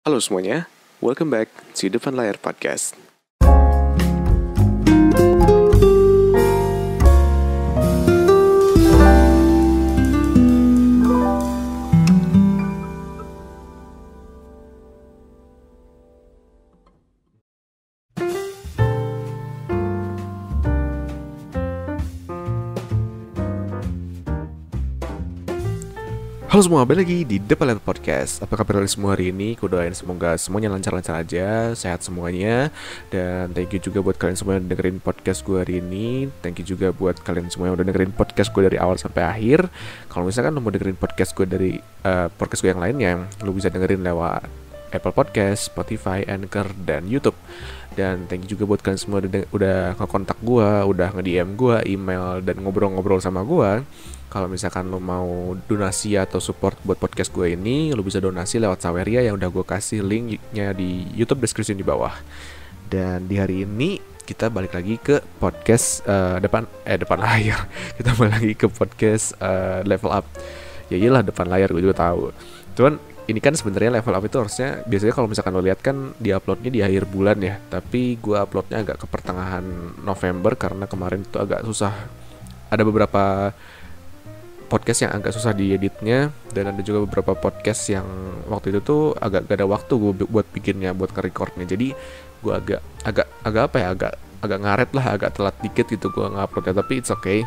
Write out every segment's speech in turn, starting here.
Halo semuanya, welcome back to Depan Layar Podcast. Halo semua, balik lagi di Depan Layar Podcast. Apa kabar kalian semua hari ini? Aku doain semoga semuanya lancar-lancar aja, sehat semuanya. Dan thank you juga buat kalian semua yang dengerin podcast gue hari ini. Thank you juga buat kalian semua yang udah dengerin podcast gue dari awal sampai akhir. Kalau misalkan lo mau dengerin podcast gue dari podcast gue yang lainnya, lo bisa dengerin lewat Apple Podcast, Spotify, Anchor, dan YouTube. Dan thank you juga buat kalian semua udah ngekontak gue, udah nge-DM gue, email, dan ngobrol-ngobrol sama gue. Kalau misalkan lo mau donasi atau support buat podcast gue ini, lo bisa donasi lewat Saweria yang udah gue kasih linknya di YouTube description di bawah. Dan di hari ini kita balik lagi ke podcast depan layar. Kita balik lagi ke podcast Level Up. Ya iyalah depan layar, gue juga tahu. Cuman ini kan sebenarnya Level Up itu harusnya biasanya kalau misalkan lo lihat kan di uploadnya di akhir bulan ya. Tapi gue uploadnya agak ke pertengahan November karena kemarin itu agak susah. Ada beberapa podcast yang agak susah dieditnya, dan ada juga beberapa podcast yang waktu itu tuh agak gak ada waktu gue buat bikinnya, buat nge-recordnya. Jadi gue agak ngaret lah, agak telat dikit gitu gue nge-uploadnya. Tapi it's okay,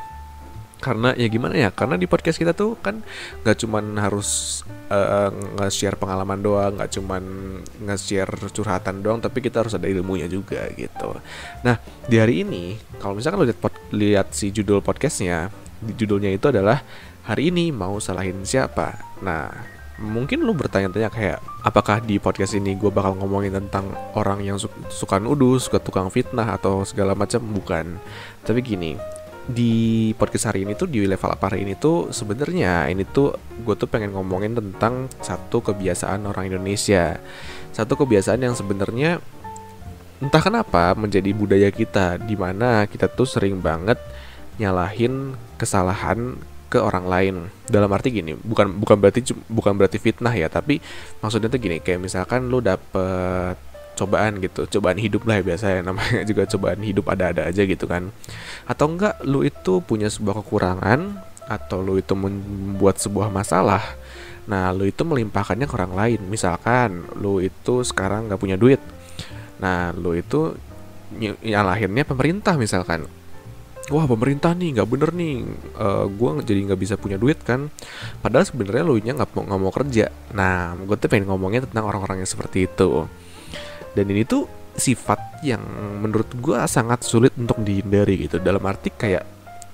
karena ya gimana ya, karena di podcast kita tuh kan gak cuman harus nge-share pengalaman doang, gak cuman nge-share curhatan doang, tapi kita harus ada ilmunya juga gitu. Nah di hari ini kalau misalkan lo lihat si judul podcastnya, judulnya itu adalah hari ini mau salahin siapa. Nah mungkin lu bertanya-tanya kayak, apakah di podcast ini gue bakal ngomongin tentang orang yang suka nuduh, suka tukang fitnah atau segala macam? Bukan. Tapi gini, di podcast hari ini tuh, di Level Up hari ini tuh sebenarnya ini tuh gue tuh pengen ngomongin tentang satu kebiasaan orang Indonesia. Satu kebiasaan yang sebenarnya entah kenapa menjadi budaya kita, dimana kita tuh sering banget nyalahin kesalahan ke orang lain. Dalam arti gini, bukan berarti fitnah ya, tapi maksudnya tuh gini, kayak misalkan lu dapet cobaan gitu, cobaan hidup lah ya, biasanya namanya juga cobaan hidup, ada-ada aja gitu kan. Atau enggak lu itu punya sebuah kekurangan, atau lu itu membuat sebuah masalah, nah lu itu melimpahkannya ke orang lain. Misalkan lu itu sekarang gak punya duit, nah lu itu nyalahinnya pemerintah misalkan. Wah pemerintah nih nggak bener nih, gue jadi nggak bisa punya duit kan. Padahal sebenarnya lu nya nggak mau kerja. Nah gue tuh pengen ngomongin tentang orang-orang yang seperti itu. Dan ini tuh sifat yang menurut gue sangat sulit untuk dihindari gitu. Dalam arti kayak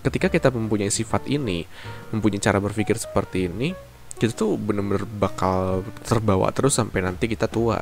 ketika kita mempunyai sifat ini, mempunyai cara berpikir seperti ini, kita tuh bener-bener bakal terbawa terus sampai nanti kita tua.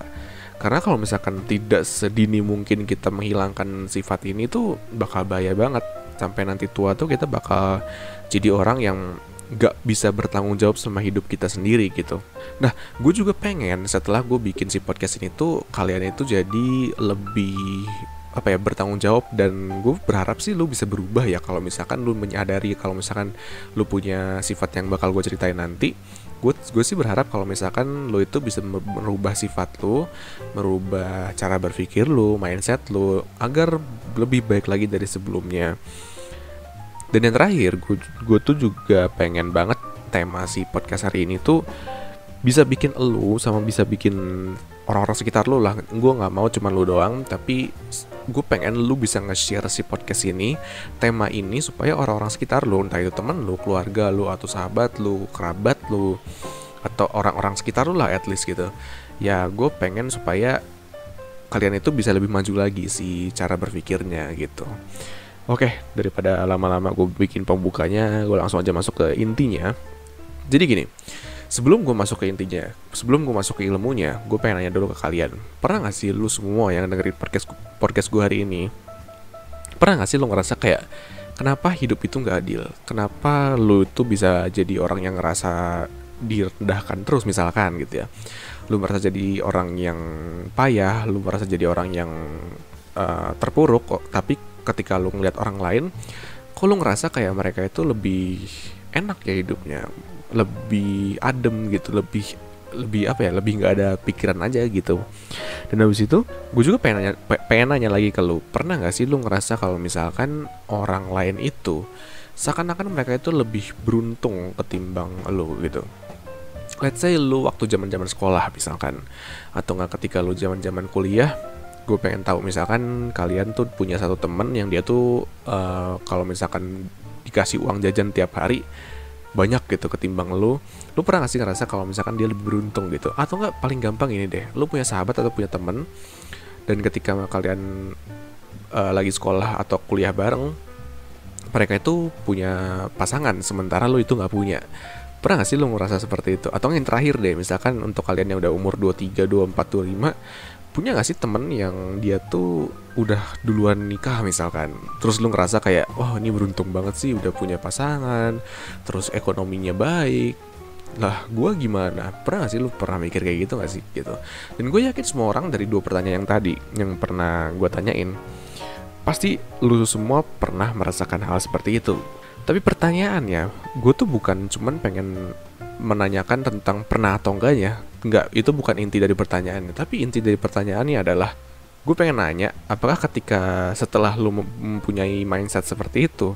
Karena kalau misalkan tidak sedini mungkin kita menghilangkan sifat ini tuh bakal bahaya banget. Sampai nanti tua tuh kita bakal jadi orang yang gak bisa bertanggung jawab sama hidup kita sendiri gitu. Nah gue juga pengen setelah gue bikin si podcast ini tuh kalian itu jadi lebih bertanggung jawab. Dan gue berharap sih lu bisa berubah ya, kalau misalkan lu menyadari kalau misalkan lu punya sifat yang bakal gue ceritain nanti. Gue sih berharap kalau misalkan lu itu bisa merubah sifat lu, merubah cara berpikir lu, mindset lu, agar lebih baik lagi dari sebelumnya. Dan yang terakhir, gue tuh juga pengen banget tema si podcast hari ini tuh bisa bikin elu sama bisa bikin orang-orang sekitar lu lah. Gue gak mau cuma lu doang, tapi gue pengen lu bisa nge-share si podcast ini, tema ini, supaya orang-orang sekitar lu, entah itu teman lu, keluarga lu, atau sahabat lu, kerabat lu, atau orang-orang sekitar lu lah at least gitu. Ya gue pengen supaya kalian itu bisa lebih maju lagi si cara berpikirnya gitu. Oke, daripada lama-lama gue bikin pembukanya, gue langsung aja masuk ke intinya. Jadi gini, sebelum gue masuk ke intinya, sebelum gue masuk ke ilmunya, gue pengen nanya dulu ke kalian. Pernah gak sih lu semua yang dengerin podcast gue hari ini, pernah gak sih lu ngerasa kayak, kenapa hidup itu gak adil? Kenapa lu itu bisa jadi orang yang ngerasa direndahkan terus misalkan gitu ya? Lu merasa jadi orang yang payah, lu merasa jadi orang yang terpuruk kok. Tapi ketika lu ngeliat orang lain, kok lu ngerasa kayak mereka itu lebih enak ya hidupnya, lebih adem gitu, lebih lebih nggak ada pikiran aja gitu. Dan habis itu gue juga pengen nanya lagi ke lu, pernah nggak sih lu ngerasa kalau misalkan orang lain itu seakan-akan mereka itu lebih beruntung ketimbang lu gitu? Let's say lu waktu zaman sekolah misalkan, atau nggak ketika lu zaman kuliah. Gue pengen tahu misalkan kalian tuh punya satu temen yang dia tuh kalau misalkan dikasih uang jajan tiap hari banyak gitu ketimbang lu pernah gak sih ngerasa kalau misalkan dia lebih beruntung gitu? Atau nggak, paling gampang ini deh, lu punya sahabat atau punya temen, dan ketika kalian lagi sekolah atau kuliah bareng, mereka itu punya pasangan sementara lu itu nggak punya. Pernah gak sih lu ngerasa seperti itu? Atau yang terakhir deh, misalkan untuk kalian yang udah umur 23, 24, 25, punya gak sih temen yang dia tuh udah duluan nikah misalkan, terus lu ngerasa kayak, wah ini beruntung banget sih udah punya pasangan, terus ekonominya baik. Lah gue gimana? Pernah gak sih lu pernah mikir kayak gitu gak sih gitu? Dan gue yakin semua orang dari dua pertanyaan yang tadi yang pernah gue tanyain, pasti lu semua pernah merasakan hal seperti itu. Tapi pertanyaannya, gue tuh bukan cuman pengen menanyakan tentang pernah atau enggaknya. Enggak, itu bukan inti dari pertanyaannya. Tapi inti dari pertanyaannya adalah, gue pengen nanya, apakah ketika setelah lu mempunyai mindset seperti itu,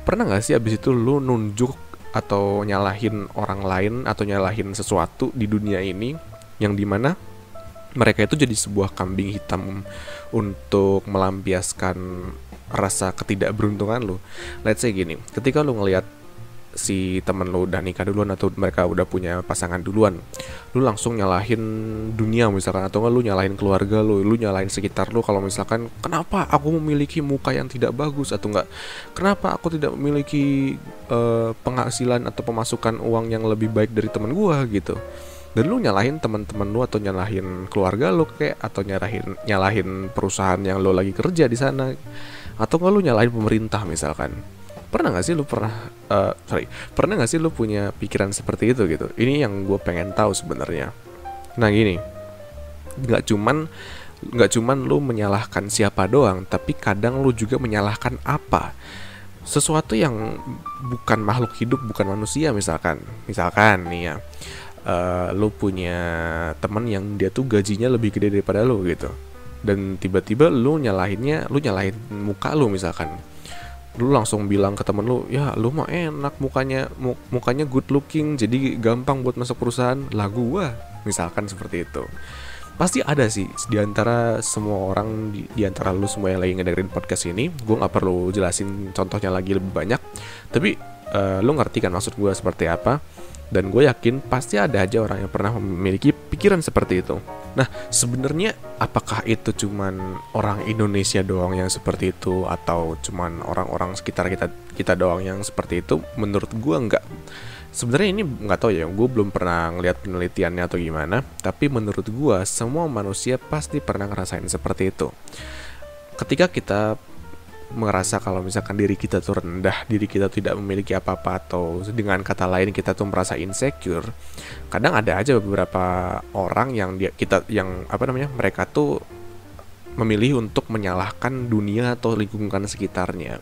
pernah gak sih abis itu lu nunjuk atau nyalahin orang lain atau nyalahin sesuatu di dunia ini, yang dimana mereka itu jadi sebuah kambing hitam untuk melampiaskan rasa ketidakberuntungan lu. Let's say gini, ketika lu ngelihat si temen lu udah nikah duluan atau mereka udah punya pasangan duluan, lu langsung nyalahin dunia misalkan, atau nggak lu nyalahin keluarga lu nyalahin sekitar lu kalau misalkan, kenapa aku memiliki muka yang tidak bagus, atau enggak, kenapa aku tidak memiliki penghasilan atau pemasukan uang yang lebih baik dari temen gua gitu. Dan lu nyalahin teman-teman lu atau nyalahin keluarga lu kayak, atau nyalahin perusahaan yang lu lagi kerja di sana, atau nggak lu nyalahin pemerintah misalkan. Pernah nggak sih lu pernah nggak sih lu punya pikiran seperti itu gitu? Ini yang gue pengen tahu sebenarnya. Nah gini, nggak cuman lu menyalahkan siapa doang, tapi kadang lu juga menyalahkan apa, sesuatu yang bukan makhluk hidup, bukan manusia. Misalkan nih ya, lu punya teman yang dia tuh gajinya lebih gede daripada lu gitu, dan tiba-tiba lu nyalahin muka lu misalkan. Lu langsung bilang ke temen lu, ya lu mah enak mukanya good looking, jadi gampang buat masuk perusahaan. Lah gua misalkan seperti itu. Pasti ada sih di antara semua orang, di antara lu semua yang lagi ngedengerin podcast ini. Gua nggak perlu jelasin contohnya lagi lebih banyak, tapi lu ngerti kan maksud gua seperti apa. Dan gue yakin pasti ada aja orang yang pernah memiliki pikiran seperti itu. Nah, sebenarnya apakah itu cuman orang Indonesia doang yang seperti itu, atau cuman orang-orang sekitar kita doang yang seperti itu? Menurut gue enggak. Sebenarnya ini nggak tahu ya, gue belum pernah ngeliat penelitiannya atau gimana. Tapi menurut gue semua manusia pasti pernah ngerasain seperti itu. Ketika kita merasa kalau misalkan diri kita tuh rendah, diri kita tidak memiliki apa-apa, atau dengan kata lain kita tuh merasa insecure, kadang ada aja beberapa orang yang mereka tuh memilih untuk menyalahkan dunia atau lingkungan sekitarnya.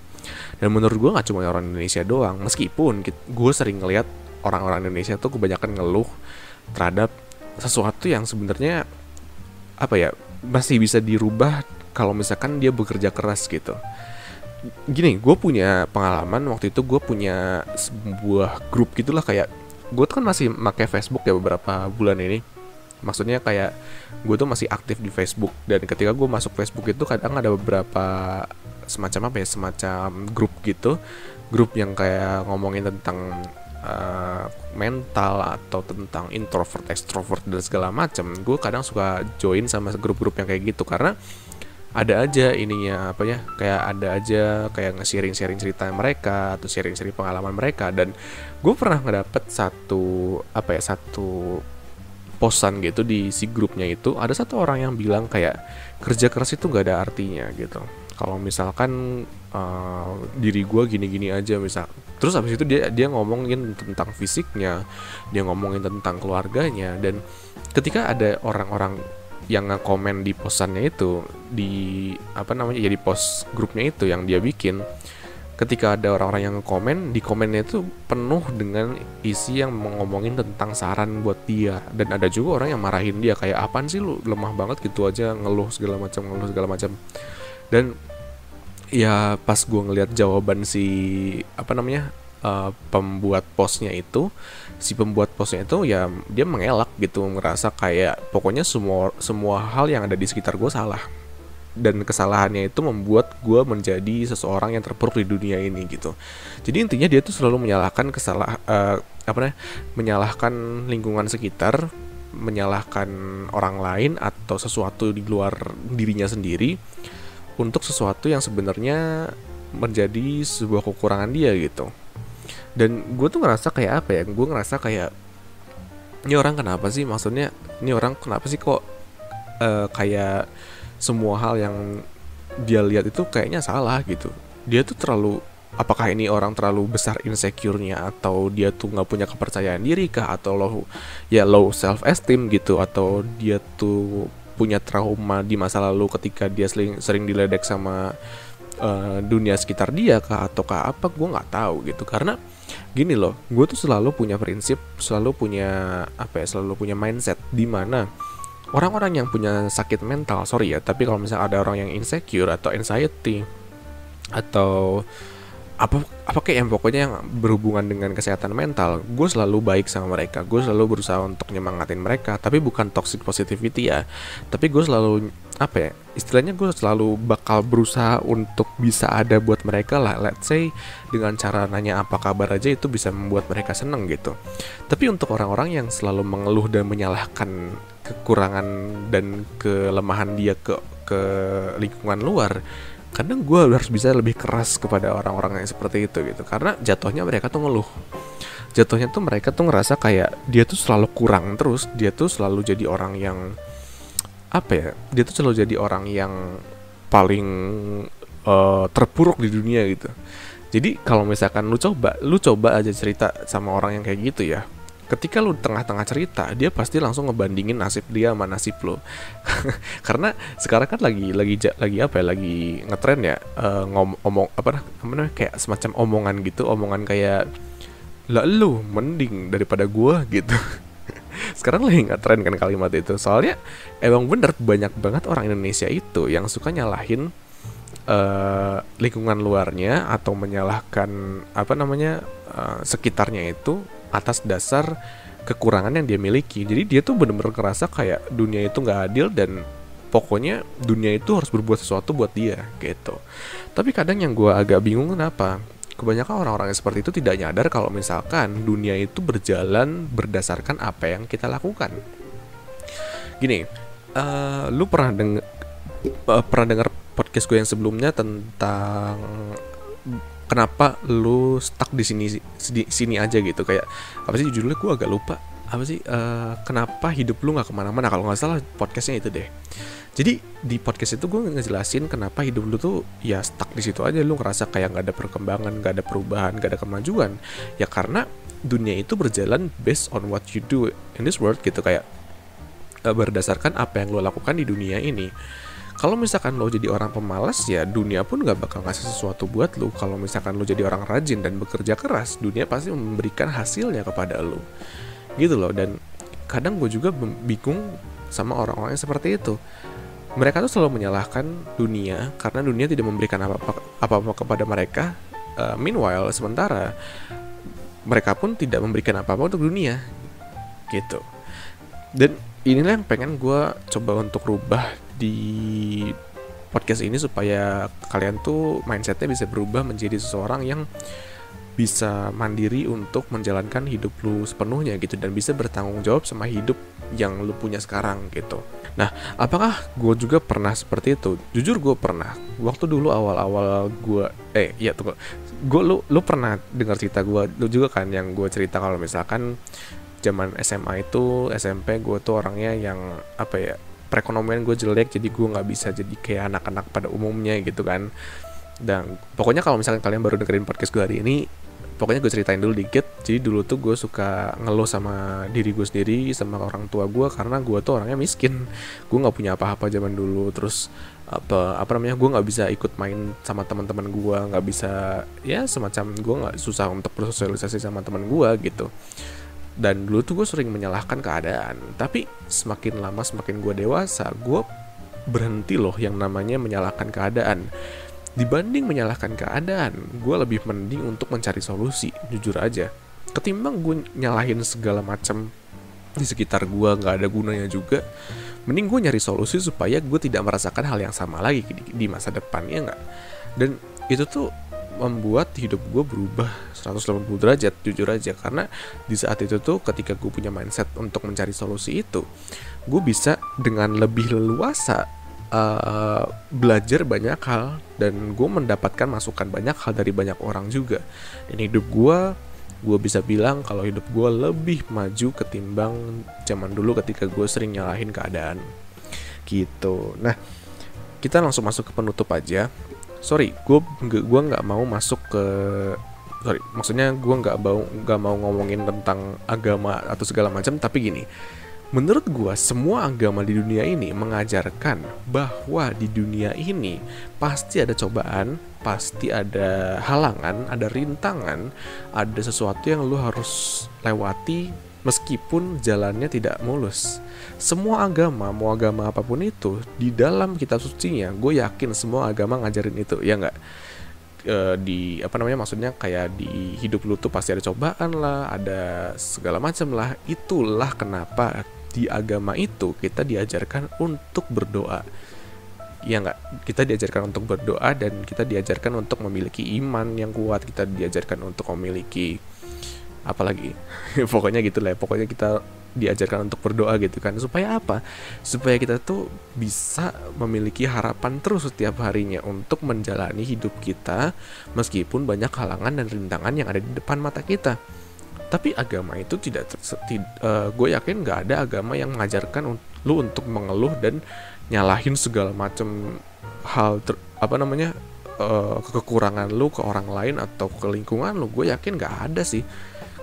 Dan menurut gue nggak cuma orang Indonesia doang, meskipun gue sering ngeliat orang-orang Indonesia tuh kebanyakan ngeluh terhadap sesuatu yang sebenarnya masih bisa dirubah kalau misalkan dia bekerja keras gitu. Gini, gue punya pengalaman waktu itu. Gue punya sebuah grup gitulah, kayak gue tuh kan masih pakai Facebook ya beberapa bulan ini. Maksudnya kayak gue tuh masih aktif di Facebook, dan ketika gue masuk Facebook itu kadang ada beberapa semacam grup gitu, grup yang kayak ngomongin tentang mental atau tentang introvert, extrovert dan segala macam. Gue kadang suka join sama grup-grup yang kayak gitu, karena ada aja kayak ada aja kayak nge-sharing cerita mereka atau sharing pengalaman mereka. Dan gue pernah ngedapet satu posan gitu di si grupnya itu. Ada satu orang yang bilang kayak kerja keras itu gak ada artinya gitu. Kalau misalkan diri gue gini-gini aja misal. Terus abis itu dia ngomongin tentang fisiknya, dia ngomongin tentang keluarganya. Dan ketika ada orang-orang yang nge-komen di posannya itu, di post grupnya itu yang dia bikin, ketika ada orang-orang yang komen, di komennya itu penuh dengan isi yang ngomongin tentang saran buat dia. Dan ada juga orang yang marahin dia, kayak apaan sih lu, lemah banget gitu aja, ngeluh segala macam. Dan ya pas gue ngeliat jawaban si pembuat postnya itu, ya dia mengelak gitu, ngerasa kayak pokoknya semua hal yang ada di sekitar gue salah, dan kesalahannya itu membuat gue menjadi seseorang yang terpuruk di dunia ini gitu. Jadi intinya dia tuh selalu menyalahkan menyalahkan lingkungan sekitar, menyalahkan orang lain atau sesuatu di luar dirinya sendiri untuk sesuatu yang sebenarnya menjadi sebuah kekurangan dia gitu. Dan gue tuh ngerasa kayak apa ya? Gue ngerasa kayak ini orang kenapa sih? Maksudnya ini orang kenapa sih kok kayak semua hal yang dia lihat itu kayaknya salah gitu. Dia tuh terlalu, apakah ini orang terlalu besar insecure-nya, atau dia tuh nggak punya kepercayaan diri kah, atau low self esteem gitu, atau dia tuh punya trauma di masa lalu ketika dia sering diledek sama dunia sekitar dia kah, ataukah apa, gue nggak tahu gitu. Karena gini loh, gue tuh selalu punya prinsip, selalu punya mindset di mana orang-orang yang punya sakit mental, sorry ya, tapi kalau misalnya ada orang yang insecure atau anxiety atau apa kayak yang pokoknya yang berhubungan dengan kesehatan mental, gue selalu baik sama mereka, gue selalu berusaha untuk nyemangatin mereka, tapi bukan toxic positivity ya, tapi gue selalu istilahnya gue selalu bakal berusaha untuk bisa ada buat mereka lah. Let's say dengan cara nanya apa kabar aja itu bisa membuat mereka seneng gitu. Tapi untuk orang-orang yang selalu mengeluh dan menyalahkan kekurangan dan kelemahan dia ke lingkungan luar, kadang gue harus bisa lebih keras kepada orang-orang yang seperti itu gitu. Karena jatuhnya mereka tuh ngeluh, jatuhnya tuh mereka tuh ngerasa kayak dia tuh selalu kurang terus, dia tuh selalu jadi orang yang dia tuh selalu jadi orang yang paling terpuruk di dunia gitu. Jadi kalau misalkan lu coba aja cerita sama orang yang kayak gitu ya, ketika lu tengah-tengah cerita, dia pasti langsung ngebandingin nasib dia sama nasib lu. Karena sekarang kan lagi ngetren ya, kayak semacam omongan gitu, omongan kayak lah lu mending daripada gua gitu. Sekarang lagi ngetren kan kalimat itu. Soalnya emang bener banyak banget orang Indonesia itu yang suka nyalahin lingkungan luarnya atau menyalahkan sekitarnya itu atas dasar kekurangan yang dia miliki. Jadi dia tuh bener-bener ngerasa kayak dunia itu nggak adil dan pokoknya dunia itu harus berbuat sesuatu buat dia gitu. Tapi kadang yang gue agak bingung kenapa kebanyakan orang-orang yang seperti itu tidak nyadar kalau misalkan dunia itu berjalan berdasarkan apa yang kita lakukan. Gini, lu pernah dengar podcast gue yang sebelumnya tentang kenapa lu stuck di sini aja gitu, kayak apa sih judulnya, gue agak lupa apa sih, kenapa hidup lu nggak kemana-mana, kalau nggak salah podcastnya itu deh. Jadi di podcast itu gue ngejelasin kenapa hidup lu tuh ya stuck di situ aja, lu ngerasa kayak nggak ada perkembangan, nggak ada perubahan, nggak ada kemajuan. Ya karena dunia itu berjalan based on what you do in this world gitu, kayak berdasarkan apa yang lo lakukan di dunia ini. Kalau misalkan lo jadi orang pemalas, ya dunia pun gak bakal ngasih sesuatu buat lo. Kalau misalkan lo jadi orang rajin dan bekerja keras, dunia pasti memberikan hasilnya kepada lo gitu loh. Dan kadang gue juga bingung sama orang-orang yang seperti itu. Mereka tuh selalu menyalahkan dunia karena dunia tidak memberikan apa-apa kepada mereka. Meanwhile, sementara mereka pun tidak memberikan apa-apa untuk dunia gitu. Dan inilah yang pengen gue coba untuk rubah di podcast ini, supaya kalian tuh mindsetnya bisa berubah menjadi seseorang yang bisa mandiri untuk menjalankan hidup lu sepenuhnya gitu, dan bisa bertanggung jawab sama hidup yang lu punya sekarang gitu. Nah, apakah gue juga pernah seperti itu? Jujur gue pernah. Waktu dulu awal-awal gue lu pernah dengar cerita gue, lu juga kan yang gue cerita kalau misalkan zaman SMA itu, SMP gue tuh orangnya yang perekonomian gue jelek, jadi gue nggak bisa jadi kayak anak-anak pada umumnya gitu kan. Dan pokoknya kalau misalkan kalian baru dengerin podcast gue hari ini, pokoknya gue ceritain dulu dikit. Jadi dulu tuh gue suka ngeluh sama diri gue sendiri, sama orang tua gue, karena gue tuh orangnya miskin. Gue nggak punya apa-apa zaman dulu. Terus apa namanya, gue nggak bisa ikut main sama teman-teman gue, nggak bisa, ya semacam gue nggak, susah untuk bersosialisasi sama teman gue gitu. Dan dulu tuh gue sering menyalahkan keadaan. Tapi semakin lama semakin gue dewasa, gue berhenti loh yang namanya menyalahkan keadaan. Dibanding menyalahkan keadaan, gue lebih mending untuk mencari solusi, jujur aja. Ketimbang gue nyalahin segala macam di sekitar gue, nggak ada gunanya juga. Mending gue nyari solusi supaya gue tidak merasakan hal yang sama lagi di masa depan, ya nggak? Dan itu tuh membuat hidup gue berubah 180 derajat, jujur aja. Karena di saat itu tuh, ketika gue punya mindset untuk mencari solusi itu, gue bisa dengan lebih leluasa belajar banyak hal, dan gue mendapatkan masukan banyak hal dari banyak orang juga. Dan hidup gue bisa bilang kalau hidup gue lebih maju ketimbang zaman dulu ketika gue sering nyalahin keadaan gitu. Nah, kita langsung masuk ke penutup aja. Gue nggak mau masuk ke maksudnya gue nggak mau ngomongin tentang agama atau segala macam, tapi gini. Menurut gue, semua agama di dunia ini mengajarkan bahwa di dunia ini pasti ada cobaan, pasti ada halangan, ada rintangan, ada sesuatu yang lu harus lewati meskipun jalannya tidak mulus. Semua agama, mau agama apapun itu, di dalam kitab sucinya, gue yakin semua agama ngajarin itu, ya nggak? Di apa namanya, maksudnya kayak di hidup lu tuh pasti ada cobaan lah, ada segala macam lah. Itulah kenapa di agama itu kita diajarkan untuk berdoa, ya nggak? Kita diajarkan untuk berdoa, dan kita diajarkan untuk memiliki iman yang kuat. Kita diajarkan untuk memiliki apalagi pokoknya gitulah ya. Pokoknya kita diajarkan untuk berdoa gitu kan. Supaya apa? Supaya kita tuh bisa memiliki harapan terus setiap harinya untuk menjalani hidup kita meskipun banyak halangan dan rintangan yang ada di depan mata kita. Tapi agama itu gue yakin nggak ada agama yang mengajarkan lu untuk mengeluh dan nyalahin segala macam hal kekurangan lu ke orang lain atau ke lingkungan lu. Gue yakin nggak ada sih.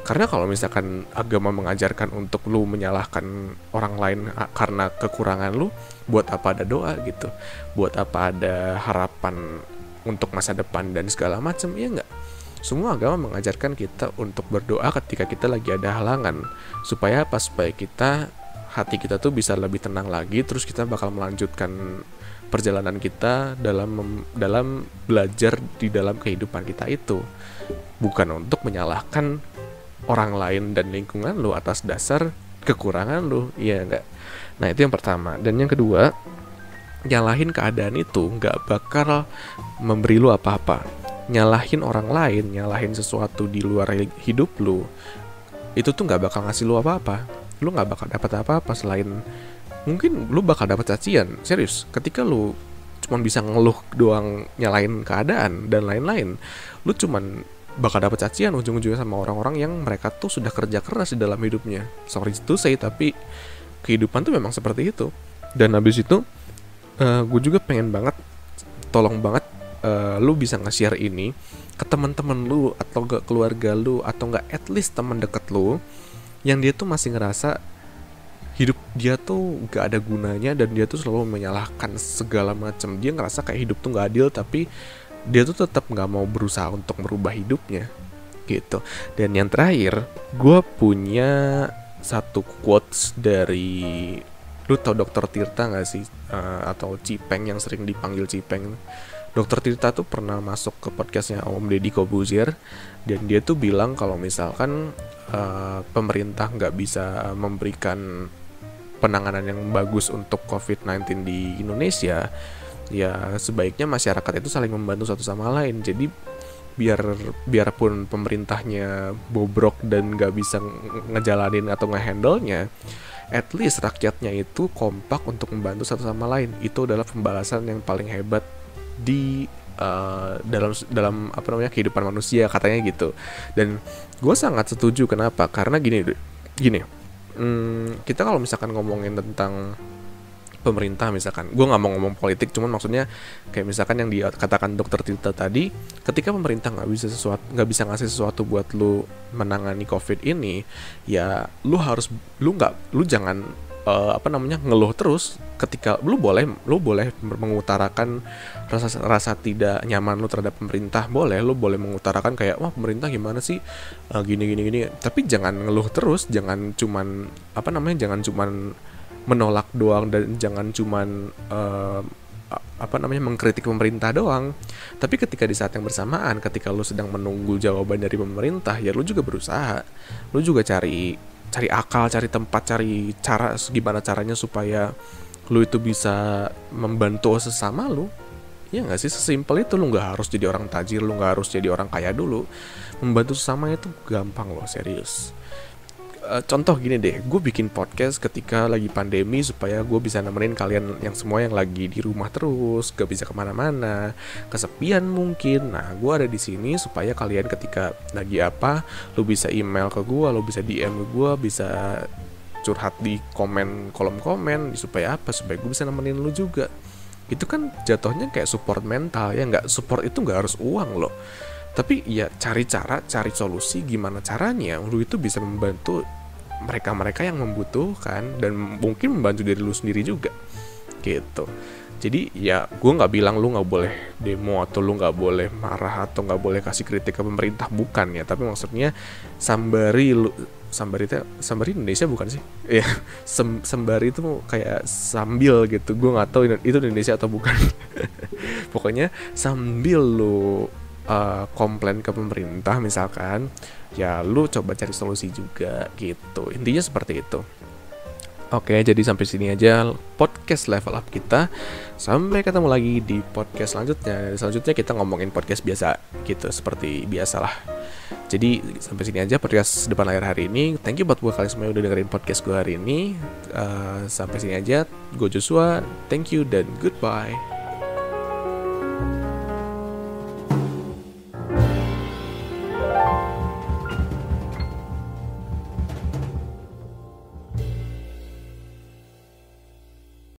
Karena kalau misalkan agama mengajarkan untuk lu menyalahkan orang lain karena kekurangan lu, buat apa ada doa gitu? Buat apa ada harapan untuk masa depan dan segala macam, ya nggak? Semua agama mengajarkan kita untuk berdoa ketika kita lagi ada halangan. Supaya apa? Supaya hati kita tuh bisa lebih tenang lagi. Terus kita bakal melanjutkan perjalanan kita dalam belajar di dalam kehidupan kita itu. Bukan untuk menyalahkan orang lain dan lingkungan lu atas dasar kekurangan lu, iya enggak? Nah, itu yang pertama. Dan yang kedua, nyalahin keadaan itu nggak bakal memberi lu apa-apa. Nyalahin orang lain, nyalahin sesuatu di luar hidup lu, itu tuh nggak bakal ngasih lu apa-apa. Lu nggak bakal dapat apa-apa selain mungkin lu bakal dapat cacian. Serius, ketika lu cuman bisa ngeluh doang, nyalahin keadaan dan lain-lain, lu cuman bakal dapat cacian ujung-ujungnya sama orang-orang yang mereka tuh sudah kerja keras di dalam hidupnya. Sorry to say, tapi kehidupan tuh memang seperti itu. Dan habis itu gue juga pengen banget, tolong banget lu bisa nge-share ini ke teman-teman lu atau ke keluarga lu, atau enggak at least teman deket lu yang dia tuh masih ngerasa hidup dia tuh gak ada gunanya dan dia tuh selalu menyalahkan segala macam. Dia ngerasa kayak hidup tuh gak adil, tapi dia tuh tetap gak mau berusaha untuk merubah hidupnya gitu. Dan yang terakhir, gue punya satu quotes dari, lu tau Dr. Tirta gak sih? Atau Cipeng, yang sering dipanggil Cipeng. Dr. Tirta tuh pernah masuk ke podcastnya Om Deddy Kobuzier, dan dia tuh bilang kalau misalkan pemerintah nggak bisa memberikan penanganan yang bagus untuk COVID-19 di Indonesia, ya sebaiknya masyarakat itu saling membantu satu sama lain. Jadi biarpun pemerintahnya bobrok dan nggak bisa ngejalanin atau ngehandle-nya, at least rakyatnya itu kompak untuk membantu satu sama lain. Itu adalah pembalasan yang paling hebat di dalam apa namanya, kehidupan manusia, katanya gitu. Dan gue sangat setuju. Kenapa? Karena gini, kita kalau misalkan ngomongin tentang pemerintah misalkan, gue nggak mau ngomong politik, cuman maksudnya kayak misalkan yang dikatakan dokter Tirta tadi, ketika pemerintah nggak bisa ngasih sesuatu buat lu menangani COVID ini, ya lu jangan ngeluh terus. Ketika lu boleh mengutarakan rasa tidak nyaman lu terhadap pemerintah, lu boleh mengutarakan kayak wah pemerintah gimana sih gini, tapi jangan ngeluh terus, jangan cuman menolak doang, dan jangan cuman mengkritik pemerintah doang. Tapi ketika di saat yang bersamaan, ketika lu sedang menunggu jawaban dari pemerintah, ya lu juga berusaha, lu juga cari akal, cari tempat, cari cara gimana caranya supaya lu itu bisa membantu sesama lu. Ya nggak sih, sesimpel itu. Lu nggak harus jadi orang tajir, lu nggak harus jadi orang kaya dulu. Membantu sesama itu gampang loh, serius. Contoh gini deh, gue bikin podcast ketika lagi pandemi supaya gue bisa nemenin kalian yang semua yang lagi di rumah terus, gak bisa kemana-mana, kesepian mungkin. Nah, gue ada di sini supaya kalian ketika lagi apa, lu bisa email ke gue, lu bisa DM ke gue, bisa curhat di kolom komen, supaya gue bisa nemenin lu juga. Itu kan jatuhnya kayak support mental, ya nggak? Support itu nggak harus uang loh. Tapi ya cari solusi gimana caranya lu itu bisa membantu mereka yang membutuhkan, dan mungkin membantu diri lu sendiri juga gitu. Jadi ya gue nggak bilang lu nggak boleh demo, atau lu nggak boleh marah, atau nggak boleh kasih kritik ke pemerintah, bukan ya. Tapi maksudnya sambari Indonesia bukan sih? Ya sembari itu kayak sambil gitu. Gue nggak tahu itu Indonesia atau bukan. Pokoknya sambil lu komplain ke pemerintah misalkan, ya lu coba cari solusi juga gitu. Intinya seperti itu. Oke, jadi sampai sini aja podcast level up kita. Sampai ketemu lagi di podcast selanjutnya. Selanjutnya kita ngomongin podcast biasa gitu, seperti biasalah. Jadi sampai sini aja podcast depan layar hari ini. Thank you buat kalian semua yang udah dengerin podcast gue hari ini. Sampai sini aja. Gue Joshua. Thank you dan goodbye.